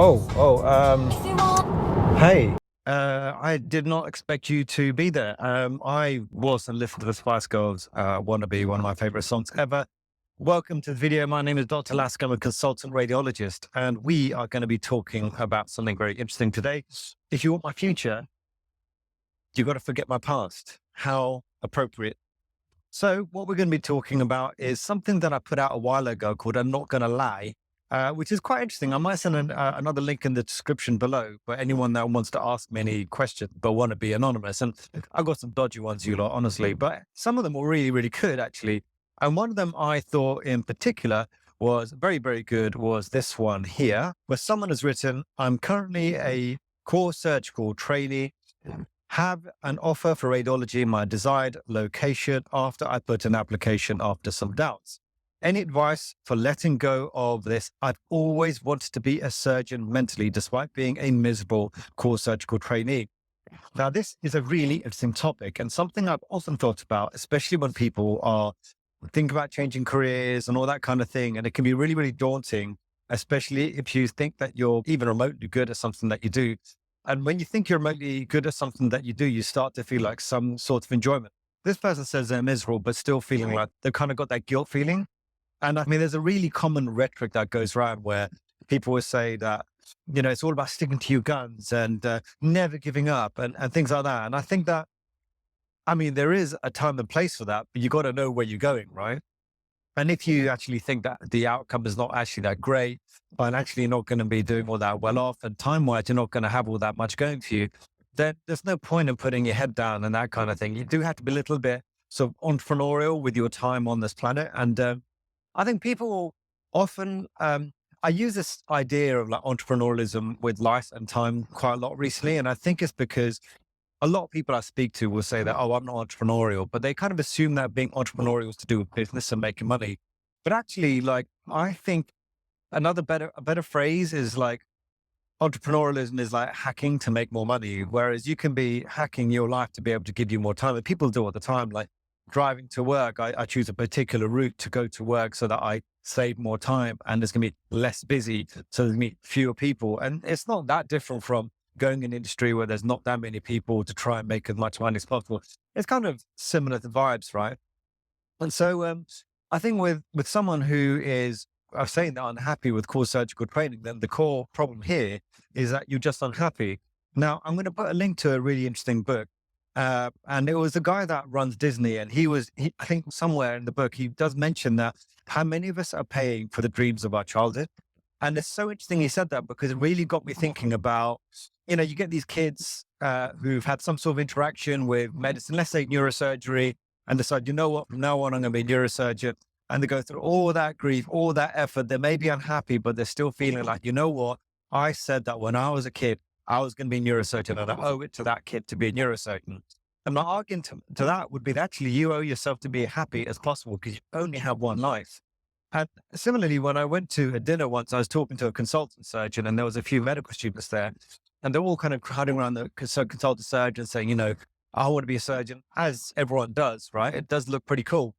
Hey, I did not expect you to be there. I was and listened to the Spice Girls, Wanna Be, one of my favorite songs ever. Welcome to the video. My name is Dr. Lask. I'm a consultant radiologist, and we are going to be talking about something very interesting today. If you want my future, you've got to forget my past. How appropriate. So, what we're going to be talking about is something that I put out a while ago called I'm Not Gonna Lie, which is quite interesting. I might send another link in the description below for anyone that wants to ask me any questions but want to be anonymous. And I've got some dodgy ones, you lot, honestly, but some of them were really, really good, actually. And one of them I thought in particular was very, very good was this one here, where someone has written, I'm currently a core surgical trainee, have an offer for radiology in my desired location after I put an application after some doubts. Any advice for letting go of this? I've always wanted to be a surgeon mentally, despite being a miserable core surgical trainee. Now, this is a really interesting topic and something I've often thought about, especially when people are think about changing careers and all that kind of thing. And it can be really, really daunting, especially if you think that you're even remotely good at something that you do. And when you think you're remotely good at something that you do, you start to feel like some sort of enjoyment. This person says they're miserable, but still feeling like they've kind of got that guilt feeling. And I mean, there's a really common rhetoric that goes around where people will say that, it's all about sticking to your guns and never giving up and things like that. And I think that, I mean, there is a time and place for that, but you got to know where you're going, right? And if you actually think that the outcome is not actually that great, financially you're not going to be doing all that well off, and time-wise you're not going to have all that much going for you, then there's no point in putting your head down and that kind of thing. You do have to be a little bit sort of entrepreneurial with your time on this planet. And I think people often, I use this idea of like entrepreneurialism with life and time quite a lot recently. And I think it's because a lot of people I speak to will say that, oh, I'm not entrepreneurial, but they kind of assume that being entrepreneurial is to do with business and making money. But actually, like, I think a better phrase is like entrepreneurialism is like hacking to make more money. Whereas you can be hacking your life to be able to give you more time. And people do all the time, like driving to work. I choose a particular route to go to work so that I save more time and it's going to be less busy. So there's going to be fewer people. And it's not that different from going in an industry where there's not that many people to try and make as much money as possible. It's kind of similar to vibes, right? And so I think with someone who is saying they're unhappy with core surgical training, then the core problem here is that you're just unhappy. Now, I'm going to put a link to a really interesting book. And it was the guy that runs Disney. And I think somewhere in the book, he does mention that how many of us are paying for the dreams of our childhood. And it's so interesting he said that because it really got me thinking about, you get these kids who've had some sort of interaction with medicine, let's say neurosurgery, and decide, you know what, from now on, I'm going to be a neurosurgeon. And they go through all that grief, all that effort. They may be unhappy, but they're still feeling like, you know what, I said that when I was a kid, I was going to be a neurosurgeon and I owe it to that kid to be a neurosurgeon. And my argument to that would be that actually you owe yourself to be happy as possible because you only have one life. And similarly, when I went to a dinner once, I was talking to a consultant surgeon and there was a few medical students there and they're all kind of crowding around the consultant surgeon saying, I want to be a surgeon, as everyone does, right? It does look pretty cool.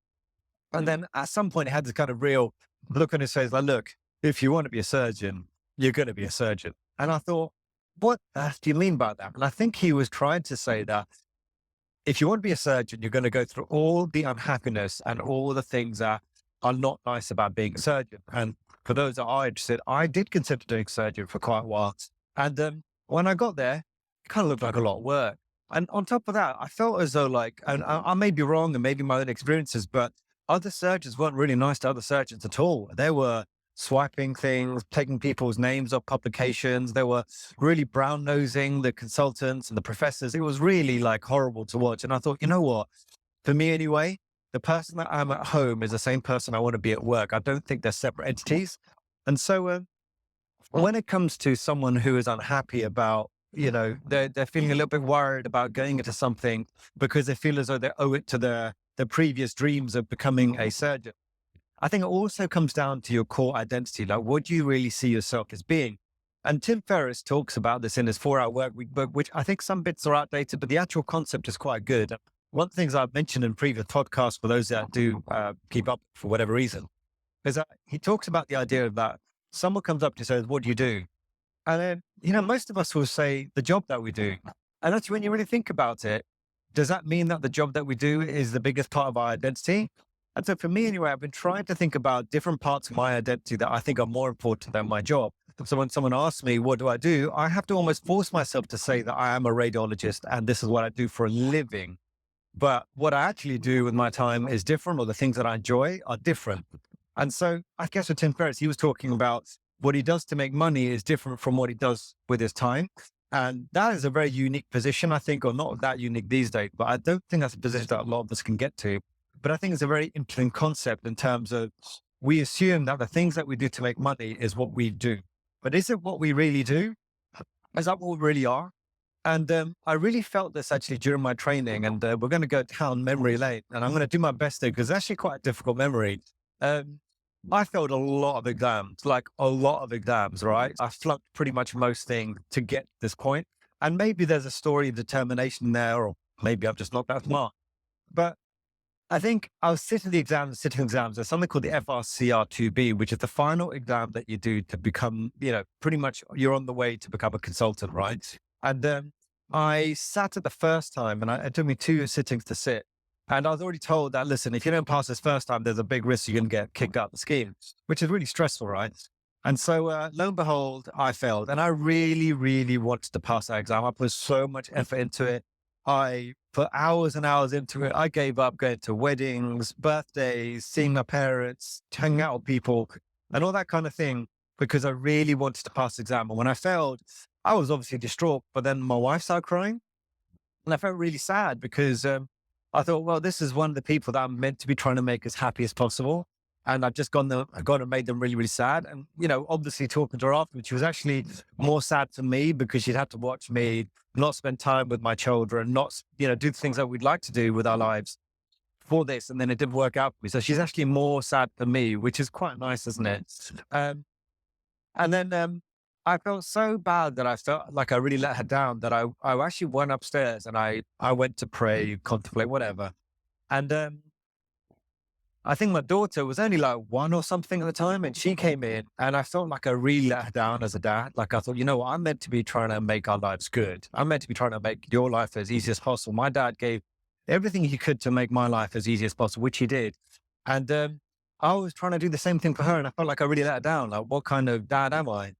And then at some point, it had this kind of real look on his face like, look, if you want to be a surgeon, you're going to be a surgeon. And I thought, what do you mean by that? And I think he was trying to say that if you want to be a surgeon, you're going to go through all the unhappiness and all the things that are not nice about being a surgeon. And for those that are interested, I did consider doing surgery for quite a while. And when I got there, it kind of looked like a lot of work. And on top of that, I felt as though like, and I may be wrong and maybe my own experiences, but other surgeons weren't really nice to other surgeons at all. They were swiping things, taking people's names off publications. They were really brown nosing the consultants and the professors. It was really like horrible to watch. And I thought, you know what? For me anyway, the person that I'm at home is the same person I want to be at work. I don't think they're separate entities. And so when it comes to someone who is unhappy about, they're feeling a little bit worried about going into something because they feel as though they owe it to their previous dreams of becoming a surgeon. I think it also comes down to your core identity. Like, what do you really see yourself as being? And Tim Ferriss talks about this in his 4-Hour Workweek book, which I think some bits are outdated, but the actual concept is quite good. One of the things I've mentioned in previous podcasts for those that do keep up for whatever reason is that he talks about the idea of that someone comes up to you and says, what do you do? And then, most of us will say the job that we do. And actually, when you really think about it, does that mean that the job that we do is the biggest part of our identity? And so for me, anyway, I've been trying to think about different parts of my identity that I think are more important than my job. So when someone asks me, what do? I have to almost force myself to say that I am a radiologist and this is what I do for a living. But what I actually do with my time is different, or the things that I enjoy are different. And so I guess with Tim Ferriss, he was talking about what he does to make money is different from what he does with his time. And that is a very unique position, I think, or not that unique these days, but I don't think that's a position that a lot of us can get to. But I think it's a very interesting concept in terms of we assume that the things that we do to make money is what we do. But is it what we really do? Is that what we really are? And I really felt this actually during my training, and we're going to go down memory lane, and I'm going to do my best there because it's actually quite a difficult memory. I failed a lot of exams, like a lot of exams, right? I flunked pretty much most things to get to this point. And maybe there's a story of determination there, or maybe I'm just not that smart. But I think I was sitting exams. There's something called the FRCR2B, which is the final exam that you do to become, pretty much you're on the way to become a consultant, right? And I sat it the first time, and it took me 2 sittings to sit. And I was already told that, listen, if you don't pass this first time, there's a big risk you're going to get kicked out of the scheme, which is really stressful, right? And so lo and behold, I failed. And I really, really wanted to pass that exam. I put so much effort into it. I put hours and hours into it. I gave up going to weddings, birthdays, seeing my parents, hanging out with people, and all that kind of thing, because I really wanted to pass the exam. And when I failed, I was obviously distraught, but then my wife started crying. And I felt really sad because I thought, well, this is one of the people that I'm meant to be trying to make as happy as possible. And I've just gone and made them really, really sad. And, obviously talking to her afterwards, she was actually more sad for me because she'd had to watch me not spend time with my children, not, do the things that we'd like to do with our lives for this. And then it didn't work out for me. So she's actually more sad for me, which is quite nice, isn't it? And then I felt so bad that I felt like I really let her down that I actually went upstairs and I went to pray, contemplate, whatever. And I think my daughter was only like 1 or something at the time, and she came in and I felt like I really let her down as a dad. Like I thought, what, I'm meant to be trying to make our lives good. I'm meant to be trying to make your life as easy as possible. My dad gave everything he could to make my life as easy as possible, which he did. And I was trying to do the same thing for her, and I felt like I really let her down. Like, what kind of dad am I?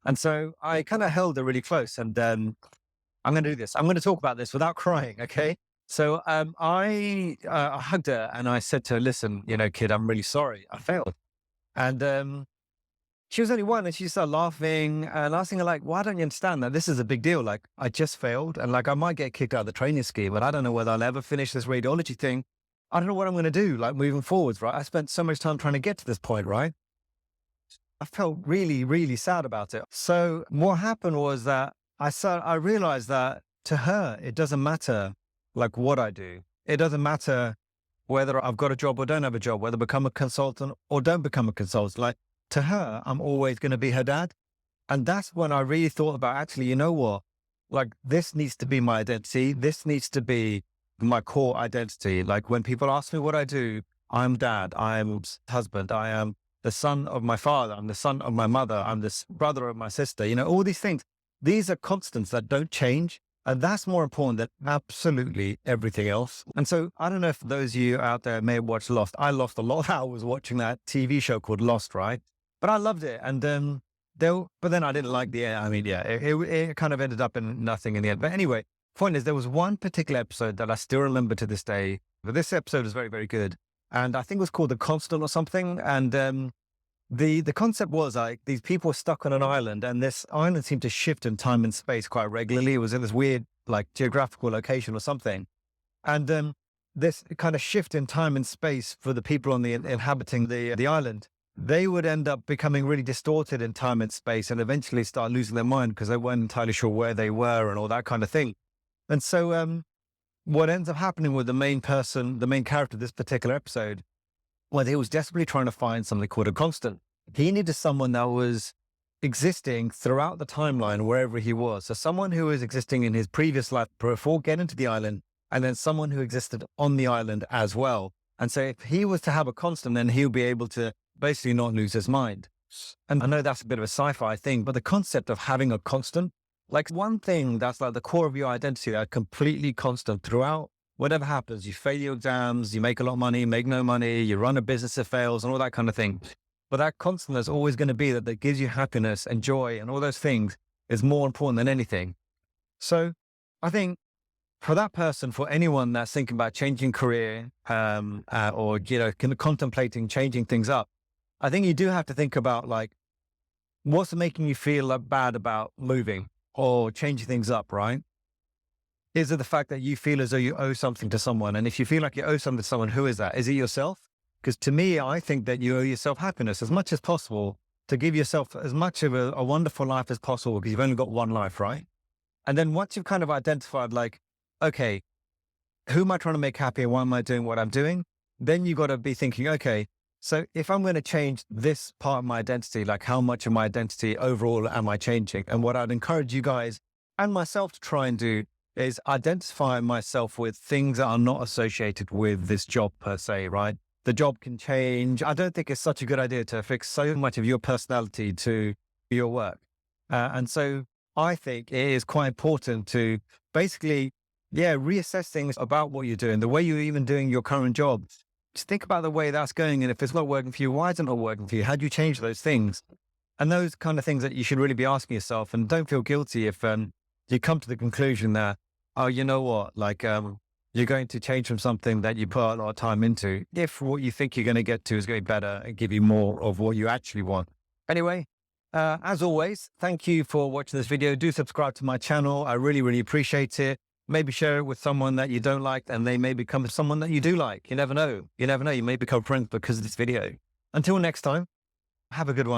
And so I kind of held her really close, and I'm going to do this. I'm going to talk about this without crying. Okay. So I hugged her and I said to her, listen, kid, I'm really sorry. I failed. And she was only 1, and she started laughing. And I was thinking, like, why don't you understand that this is a big deal? Like, I just failed, and like I might get kicked out of the training scheme, but I don't know whether I'll ever finish this radiology thing. I don't know what I'm going to do, like moving forwards, right? I spent so much time trying to get to this point, right? I felt really, really sad about it. So what happened was that I realized that to her, it doesn't matter like what I do. It doesn't matter whether I've got a job or don't have a job, whether I become a consultant or don't become a consultant. Like to her, I'm always going to be her dad. And that's when I really thought about, actually, you know what? Like this needs to be my identity. This needs to be my core identity. Like when people ask me what I do, I'm dad, I'm husband, I am the son of my father, I'm the son of my mother, I'm the brother of my sister, all these things. These are constants that don't change. And that's more important than absolutely everything else. And so I don't know if those of you out there may have watched Lost. I lost a lot of hours watching that TV show called Lost, right? But I loved it. And but then I didn't like the end. I mean, yeah, it kind of ended up in nothing in the end. But anyway, point is, there was one particular episode that I still remember to this day. But this episode is very, very good. And I think it was called The Constant or something. And the concept was like these people were stuck on an island, and this island seemed to shift in time and space quite regularly. It was in this weird like geographical location or something. And this kind of shift in time and space for the people on the inhabiting the island, they would end up becoming really distorted in time and space and eventually start losing their mind because they weren't entirely sure where they were and all that kind of thing. And so what ends up happening with the main character of this particular episode, well, he was desperately trying to find something called a constant. He needed someone that was existing throughout the timeline, wherever he was. So someone who was existing in his previous life before getting to the island, and then someone who existed on the island as well. And so if he was to have a constant, then he'll be able to basically not lose his mind. And I know that's a bit of a sci-fi thing, but the concept of having a constant, like one thing that's like the core of your identity that completely constant throughout, whatever happens, you fail your exams, you make a lot of money, make no money, you run a business that fails and all that kind of thing. But that constant that's always going to be that gives you happiness and joy and all those things is more important than anything. So I think for that person, for anyone that's thinking about changing career, or, contemplating changing things up, I think you do have to think about like, what's making you feel bad about moving or changing things up, right? Is it the fact that you feel as though you owe something to someone? And if you feel like you owe something to someone, who is that? Is it yourself? Because to me, I think that you owe yourself happiness as much as possible, to give yourself as much of a wonderful life as possible, because you've only got one life, right? And then once you've kind of identified like, okay, who am I trying to make happy and why am I doing what I'm doing? Then you've got to be thinking, okay, so if I'm going to change this part of my identity, like how much of my identity overall am I changing? And what I'd encourage you guys and myself to try and do is identify myself with things that are not associated with this job per se, right? The job can change. I don't think it's such a good idea to fix so much of your personality to your work. And so I think it is quite important to basically, reassess things about what you're doing, the way you're even doing your current job. Just think about the way that's going. And if it's not working for you, why is it not working for you? How do you change those things? And those kind of things that you should really be asking yourself. And don't feel guilty if you come to the conclusion that, oh, you know what, like you're going to change from something that you put a lot of time into, if what you think you're going to get to is going to be better and give you more of what you actually want. Anyway, as always, thank you for watching this video. Do subscribe to my channel. I really, really appreciate it. Maybe share it with someone that you don't like and they may become someone that you do like. You never know. You never know. You may become friends because of this video. Until next time, have a good one.